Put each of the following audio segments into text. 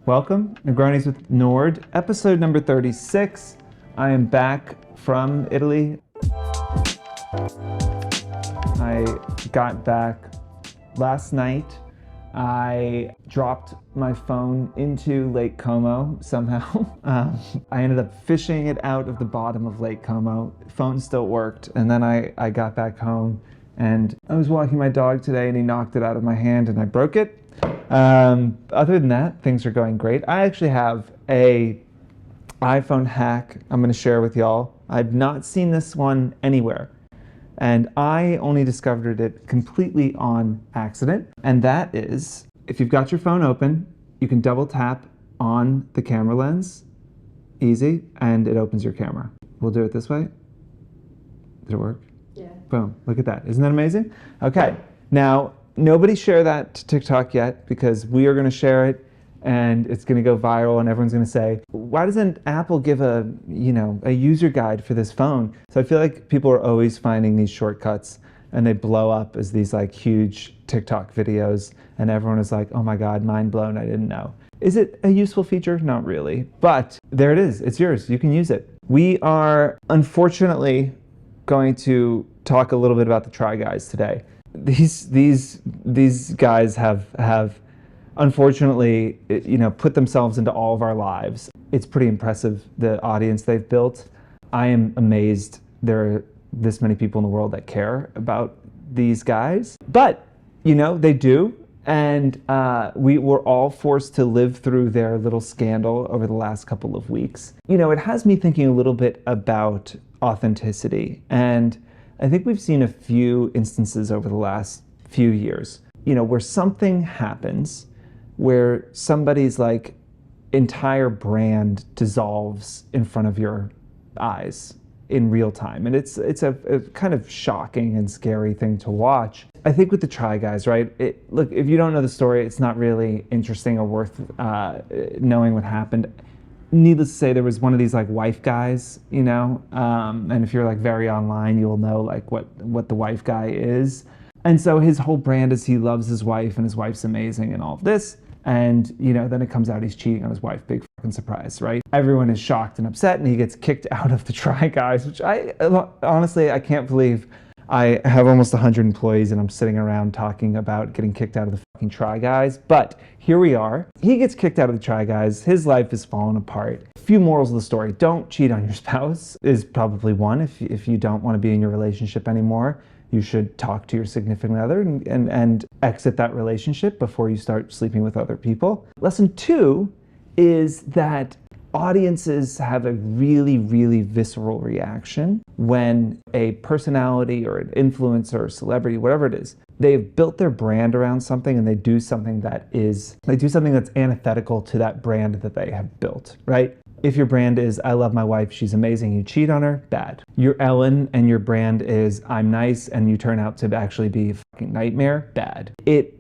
Welcome, Negronis with Nord, episode number 36. I am back from Italy. I got back last night. I dropped my phone into Lake Como somehow. I ended up fishing it out of the bottom of Lake Como. Phone still worked, and then I got back home and I was walking my dog today and he knocked it out of my hand and I broke it. Other than that, things are going great. I actually have a iPhone hack I'm going to share with y'all. I've not seen this one anywhere, and I only discovered it completely on accident. And that is, if you've got your phone open, you can double tap on the camera lens, easy, and it opens your camera. We'll do it this way. Did it work? Yeah. Boom, look at that. Isn't that amazing? Okay, now, nobody share that to TikTok yet, because we are going to share it and it's going to go viral and everyone's going to say, why doesn't Apple give a user guide for this phone? So I feel like people are always finding these shortcuts and they blow up as these like huge TikTok videos and everyone is like, oh my God, mind blown, I didn't know. Is it a useful feature? Not really, but there it is. It's yours. You can use it. We are unfortunately going to talk a little bit about the Try Guys today. These guys have unfortunately, put themselves into all of our lives. It's pretty impressive, the audience they've built. I am amazed there are this many people in the world that care about these guys. But, they do. And we were all forced to live through their little scandal over the last couple of weeks. It has me thinking a little bit about authenticity. And I think we've seen a few instances over the last few years, where something happens, where somebody's like entire brand dissolves in front of your eyes in real time. And it's a kind of shocking and scary thing to watch. I think with the Try Guys, right? Look, if you don't know the story, it's not really interesting or worth knowing what happened. Needless to say, there was one of these like wife guys, and if you're like very online, you'll know like what the wife guy is. And so his whole brand is he loves his wife and his wife's amazing and all of this. And, then it comes out he's cheating on his wife. Big fucking surprise, right? Everyone is shocked and upset and he gets kicked out of the Try Guys, which honestly, I can't believe. I have almost 100 employees and I'm sitting around talking about getting kicked out of the fucking Try Guys. But here we are. He gets kicked out of the Try Guys. His life is falling apart. A few morals of the story. Don't cheat on your spouse is probably one. If you don't want to be in your relationship anymore, you should talk to your significant other and exit that relationship before you start sleeping with other people. Lesson 2 is that audiences have a really, really visceral reaction when a personality or an influencer or celebrity, whatever it is, they've built their brand around something and they do something that's antithetical to that brand that they have built, right? If your brand is, I love my wife, she's amazing, you cheat on her, bad. You're Ellen and your brand is, I'm nice, and you turn out to actually be a fucking nightmare, bad. It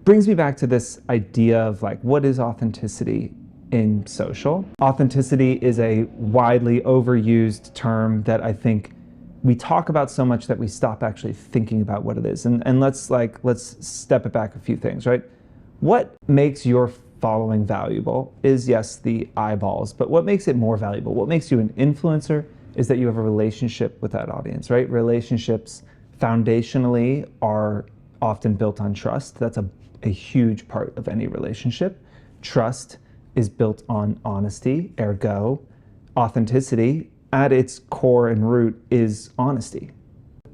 brings me back to this idea of like, what is authenticity in social? Authenticity is a widely overused term that I think we talk about so much that we stop actually thinking about what it is. And let's step it back a few things, right? What makes your following valuable is, yes, the eyeballs, but what makes it more valuable? What makes you an influencer is that you have a relationship with that audience, right? Relationships foundationally are often built on trust. That's a huge part of any relationship. Trust is built on honesty, ergo, authenticity at its core and root is honesty.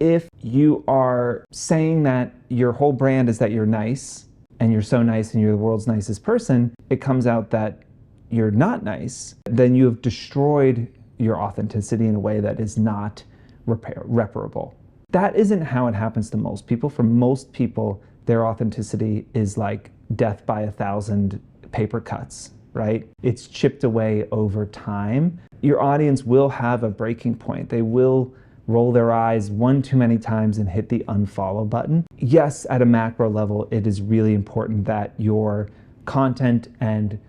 If you are saying that your whole brand is that you're nice, and you're so nice and you're the world's nicest person, it comes out that you're not nice, then you have destroyed your authenticity in a way that is not reparable. That isn't how it happens to most people. For most people, their authenticity is like death by 1,000 paper cuts, right? It's chipped away over time. Your audience will have a breaking point. They will roll their eyes one too many times and hit the unfollow button. Yes, at a macro level, it is really important that your content and,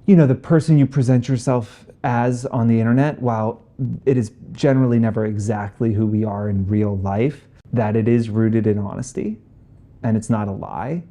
the person you present yourself as on the internet, while it is generally never exactly who we are in real life, that it is rooted in honesty and it's not a lie.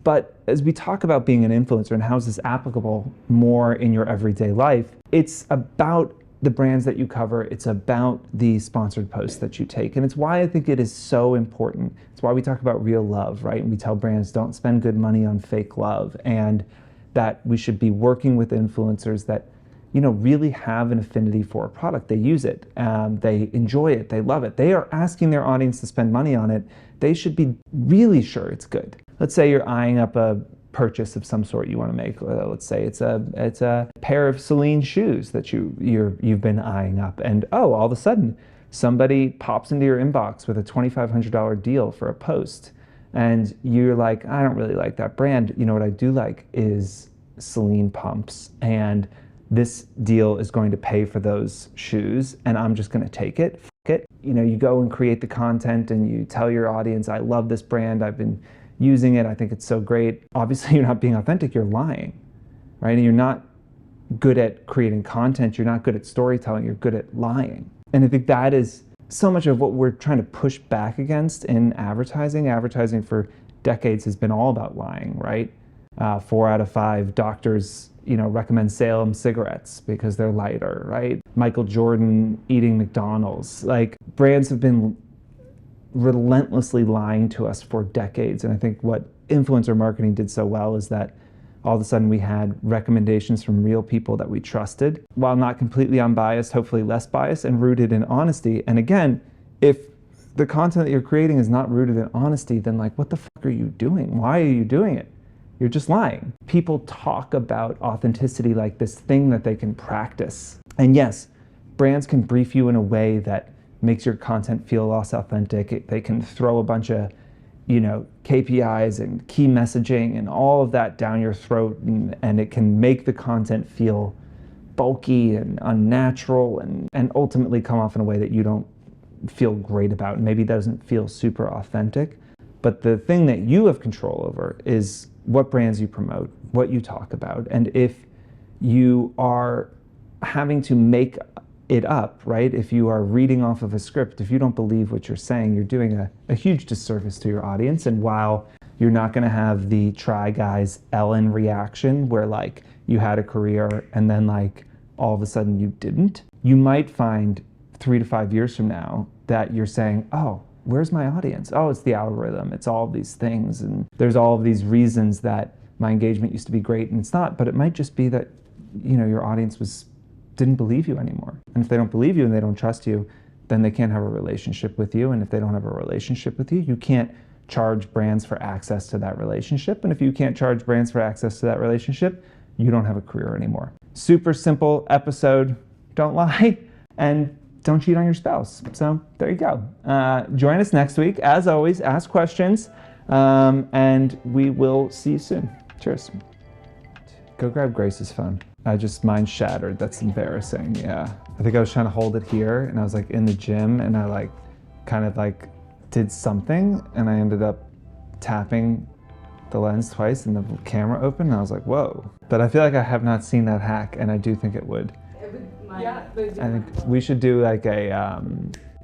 But as we talk about being an influencer and how is this applicable more in your everyday life, it's about the brands that you cover. It's about the sponsored posts that you take. And it's why I think it is so important. It's why we talk about real love, right? And we tell brands don't spend good money on fake love, and that we should be working with influencers that, you know, really have an affinity for a product. They use it, they enjoy it, they love it. They are asking their audience to spend money on it. They should be really sure it's good. Let's say you're eyeing up a purchase of some sort you want to make. Let's say it's a pair of Celine shoes that you've been eyeing up, and all of a sudden somebody pops into your inbox with a $2,500 deal for a post, and you're like, I don't really like that brand. You know what I do like is Celine pumps, and this deal is going to pay for those shoes, and I'm just going to take it. F it. You know, you go and create the content and you tell your audience, I love this brand, I've been using it, I think it's so great. Obviously you're not being authentic, you're lying, right? And you're not good at creating content, you're not good at storytelling, you're good at lying. And I think that is so much of what we're trying to push back against in advertising. Advertising for decades has been all about lying, right? 4 out of 5 doctors, you know, recommend Salem cigarettes because they're lighter, right? Michael Jordan eating McDonald's. Like, brands have been relentlessly lying to us for decades. And I think what influencer marketing did so well is that all of a sudden we had recommendations from real people that we trusted, while not completely unbiased, hopefully less biased, and rooted in honesty. And again, if the content that you're creating is not rooted in honesty, then like, what the fuck are you doing? Why are you doing it? You're just lying. People talk about authenticity like this thing that they can practice. And yes, brands can brief you in a way that makes your content feel less authentic. They can throw a bunch of, you know, KPIs and key messaging and all of that down your throat, and it can make the content feel bulky and unnatural and ultimately come off in a way that you don't feel great about and maybe doesn't feel super authentic. But the thing that you have control over is what brands you promote, what you talk about. And if you are having to make it up, right? If you are reading off of a script, if you don't believe what you're saying, you're doing a huge disservice to your audience. And while you're not gonna have the Try Guys Ellen reaction where like you had a career and then like all of a sudden you didn't, you might find 3 to 5 years from now that you're saying, oh, where's my audience? Oh, it's the algorithm, it's all of these things, and there's all of these reasons that my engagement used to be great and it's not. But it might just be that, you know, your audience didn't believe you anymore. And if they don't believe you and they don't trust you, then they can't have a relationship with you. And if they don't have a relationship with you, you can't charge brands for access to that relationship. And if you can't charge brands for access to that relationship, you don't have a career anymore. Super simple episode. Don't lie and don't cheat on your spouse. So there you go. Join us next week. As always, ask questions, and we will see you soon. Cheers. Go grab Grace's phone. Mine shattered. That's embarrassing. Yeah. I think I was trying to hold it here and I was like in the gym and I like kind of like did something and I ended up tapping the lens twice and the camera opened and I was like, whoa. But I feel like I have not seen that hack and I do think it would. Yeah. I think we should do like a,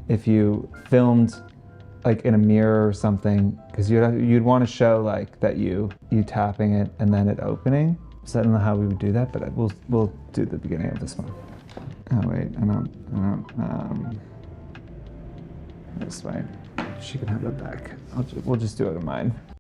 if you filmed like in a mirror or something, because you'd want to show like that you tapping it and then it opening. So I don't know how we would do that, but we'll do the beginning of this one. Oh wait, I don't. This way. She can have that back. We'll just do it in mine.